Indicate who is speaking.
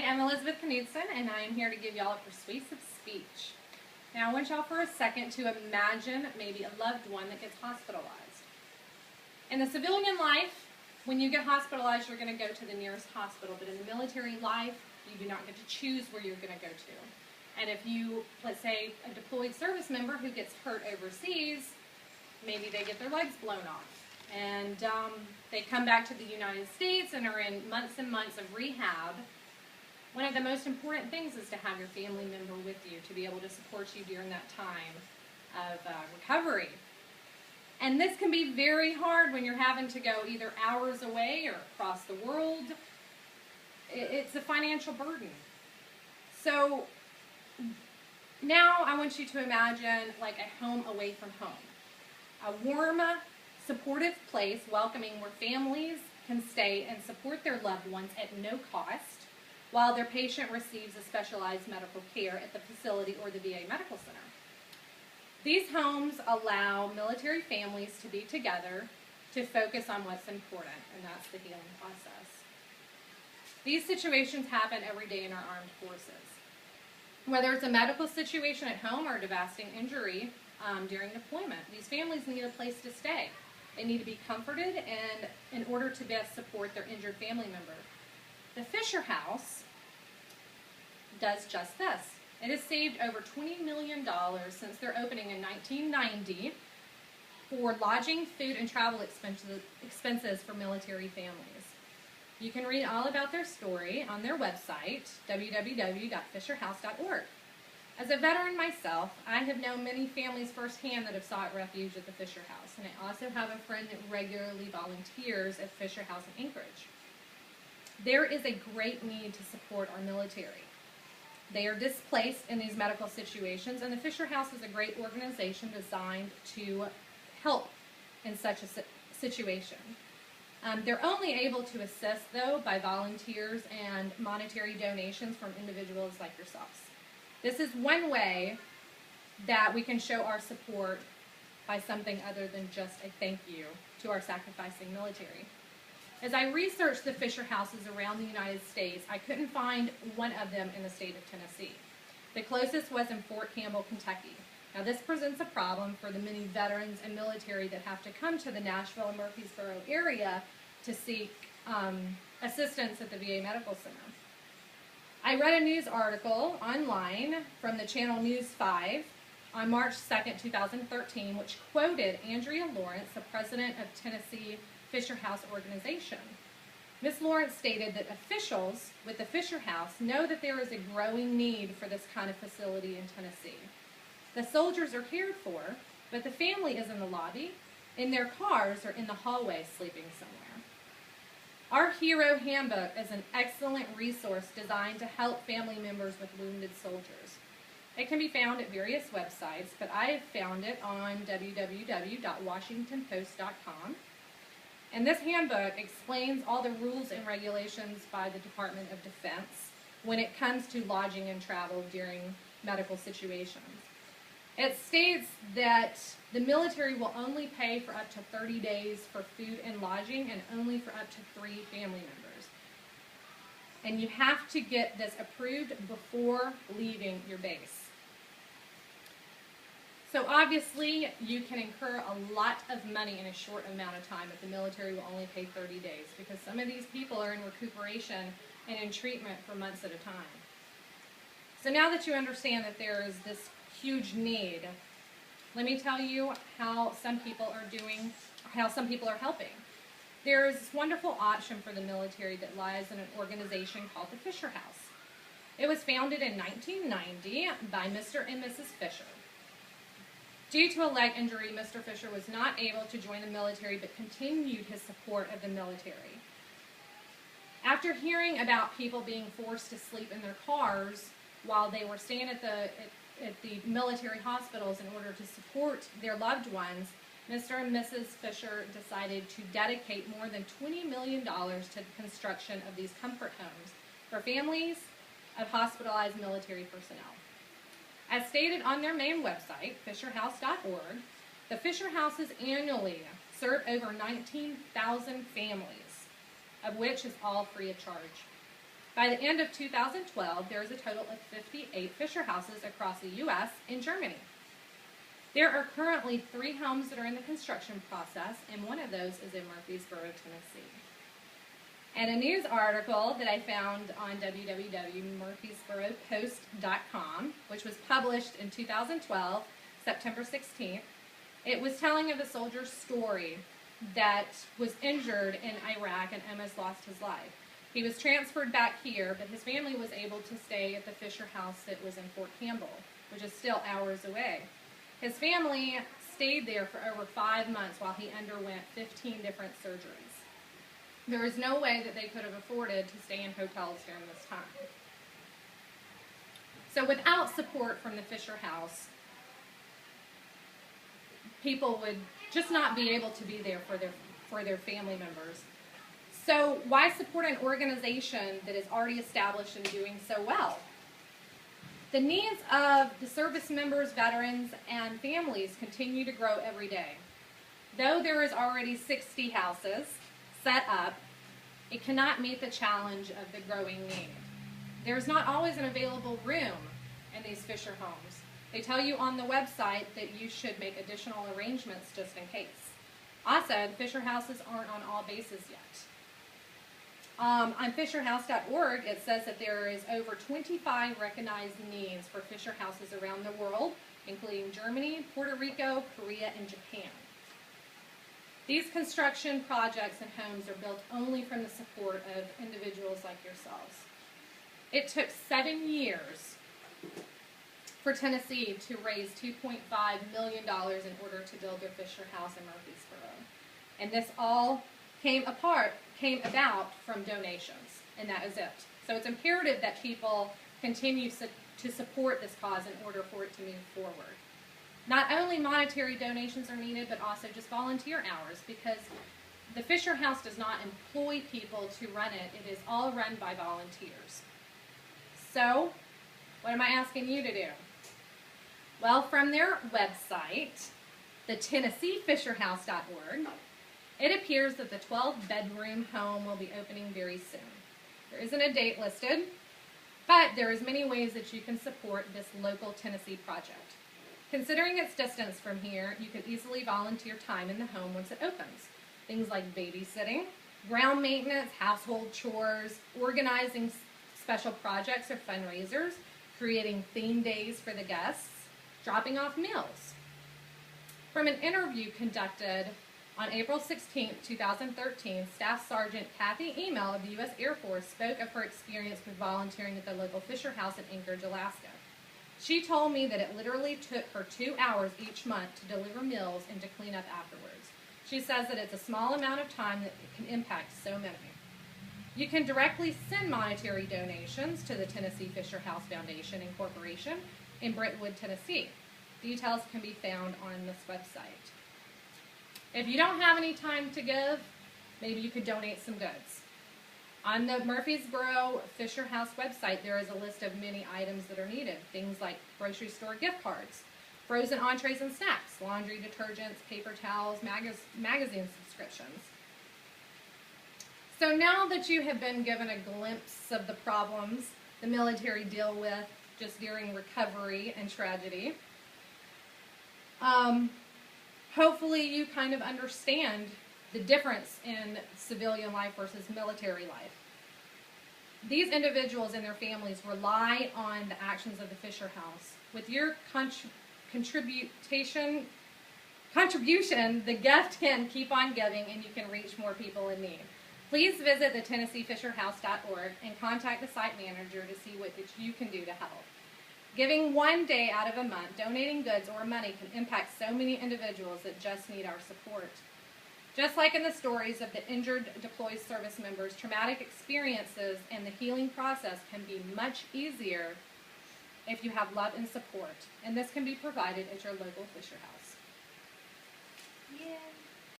Speaker 1: I'm Elizabeth Knudsen, and I am here to give y'all a persuasive speech. Now, I want y'all for a second to imagine maybe a loved one that gets hospitalized. In the civilian life, when you get hospitalized, you're going to go to the nearest hospital, but in the military life, you do not get to choose where you're going to go to. And if you, let's say, a deployed service member who gets hurt overseas, maybe they get their legs blown off. And they come back to the United States and are in months and months of rehab. One of the most important things is to have your family member with you to be able to support you during that time of recovery. And this can be very hard when you're having to go either hours away or across the world. It's a financial burden. So now I want you to imagine like a home away from home. A warm, supportive place, welcoming, where families can stay and support their loved ones at no cost while their patient receives a specialized medical care at the facility or the VA Medical Center. These homes allow military families to be together to focus on what's important, and that's the healing process. These situations happen every day in our armed forces. Whether it's a medical situation at home or a devastating injury during deployment, these families need a place to stay. They need to be comforted and in order to best support their injured family member. The Fisher House does just this. It has saved over $20 million since their opening in 1990 for lodging, food, and travel expenses for military families. You can read all about their story on their website, www.fisherhouse.org. As a veteran myself, I have known many families firsthand that have sought refuge at the Fisher House, and I also have a friend that regularly volunteers at Fisher House in Anchorage. There is a great need to support our military. They are displaced in these medical situations, and the Fisher House is a great organization designed to help in such a situation. They're only able to assist, though, by volunteers and monetary donations from individuals like yourselves. This is one way that we can show our support by something other than just a thank you to our sacrificing military. As I researched the Fisher Houses around the United States, I couldn't find one of them in the state of Tennessee. The closest was in Fort Campbell, Kentucky. Now, this presents a problem for the many veterans and military that have to come to the Nashville and Murfreesboro area to seek assistance at the VA Medical Center. I read a news article online from the channel News 5 on March 2nd, 2013, which quoted Andrea Lawrence, the president of Tennessee Fisher House organization. Ms. Lawrence stated that officials with the Fisher House know that there is a growing need for this kind of facility in Tennessee. The soldiers are cared for, but the family is in the lobby, in their cars, or in the hallway sleeping somewhere. Our Hero Handbook is an excellent resource designed to help family members with wounded soldiers. It can be found at various websites, but I have found it on www.washingtonpost.com. And this handbook explains all the rules and regulations by the Department of Defense when it comes to lodging and travel during medical situations. It states that the military will only pay for up to 30 days for food and lodging and only for up to 3 family members. And you have to get this approved before leaving your base. So obviously, you can incur a lot of money in a short amount of time, but the military will only pay 30 days because some of these people are in recuperation and in treatment for months at a time. So now that you understand that there is this huge need, let me tell you how some people are helping. There is this wonderful option for the military that lies in an organization called the Fisher House. It was founded in 1990 by Mr. and Mrs. Fisher. Due to a leg injury, Mr. Fisher was not able to join the military but continued his support of the military. After hearing about people being forced to sleep in their cars while they were staying at the military hospitals in order to support their loved ones, Mr. and Mrs. Fisher decided to dedicate more than $20 million to the construction of these comfort homes for families of hospitalized military personnel. As stated on their main website, fisherhouse.org, the Fisher Houses annually serve over 19,000 families, of which is all free of charge. By the end of 2012, there is a total of 58 Fisher houses across the U.S. and Germany. There are currently 3 homes that are in the construction process, and one of those is in Murfreesboro, Tennessee. And a news article that I found on www.murfreesboropost.com, which was published in 2012, September 16th, it was telling of a soldier's story that was injured in Iraq and almost lost his life. He was transferred back here, but his family was able to stay at the Fisher house that was in Fort Campbell, which is still hours away. His family stayed there for over 5 months while he underwent 15 different surgeries. There was no way that they could have afforded to stay in hotels during this time. So without support from the Fisher house, people would just not be able to be there for their family members. So why support an organization that is already established and doing so well? The needs of the service members, veterans, and families continue to grow every day. Though there is already 60 houses set up, it cannot meet the challenge of the growing need. There's not always an available room in these Fisher homes. They tell you on the website that you should make additional arrangements just in case. Also, the Fisher houses aren't on all bases yet. On FisherHouse.org, it says that there is over 25 recognized needs for Fisher houses around the world, including Germany, Puerto Rico, Korea, and Japan. These construction projects and homes are built only from the support of individuals like yourselves. It took 7 years for Tennessee to raise $2.5 million in order to build their Fisher house in Murfreesboro. And this all came about from donations, and that is it. So it's imperative that people continue to support this cause in order for it to move forward. Not only monetary donations are needed, but also just volunteer hours, because the Fisher House does not employ people to run it. It is all run by volunteers. So, what am I asking you to do? Well, from their website, the TennesseeFisherHouse.org, it appears that the 12-bedroom home will be opening very soon. There isn't a date listed, but there is many ways that you can support this local Tennessee project. Considering its distance from here, you can easily volunteer time in the home once it opens. Things like babysitting, ground maintenance, household chores, organizing special projects or fundraisers, creating theme days for the guests, dropping off meals. From an interview conducted on April 16, 2013, Staff Sergeant Kathy Emel of the U.S. Air Force spoke of her experience with volunteering at the local Fisher House in Anchorage, Alaska. She told me that it literally took her 2 hours each month to deliver meals and to clean up afterwards. She says that it's a small amount of time that can impact so many. You can directly send monetary donations to the Tennessee Fisher House Foundation Incorporation in Brentwood, Tennessee. Details can be found on this website. If you don't have any time to give, maybe you could donate some goods. On the Murfreesboro Fisher House website, there is a list of many items that are needed. Things like grocery store gift cards, frozen entrees and snacks, laundry detergents, paper towels, magazine subscriptions. So now that you have been given a glimpse of the problems the military deal with just during recovery and tragedy, hopefully you kind of understand the difference in civilian life versus military life. These individuals and their families rely on the actions of the Fisher House. With your contribution, the gift can keep on giving and you can reach more people in need. Please visit the TennesseeFisherHouse.org and contact the site manager to see what you can do to help. Giving 1 day out of a month, donating goods or money can impact so many individuals that just need our support. Just like in the stories of the injured deployed service members, traumatic experiences and the healing process can be much easier if you have love and support. And this can be provided at your local Fisher House. Yeah.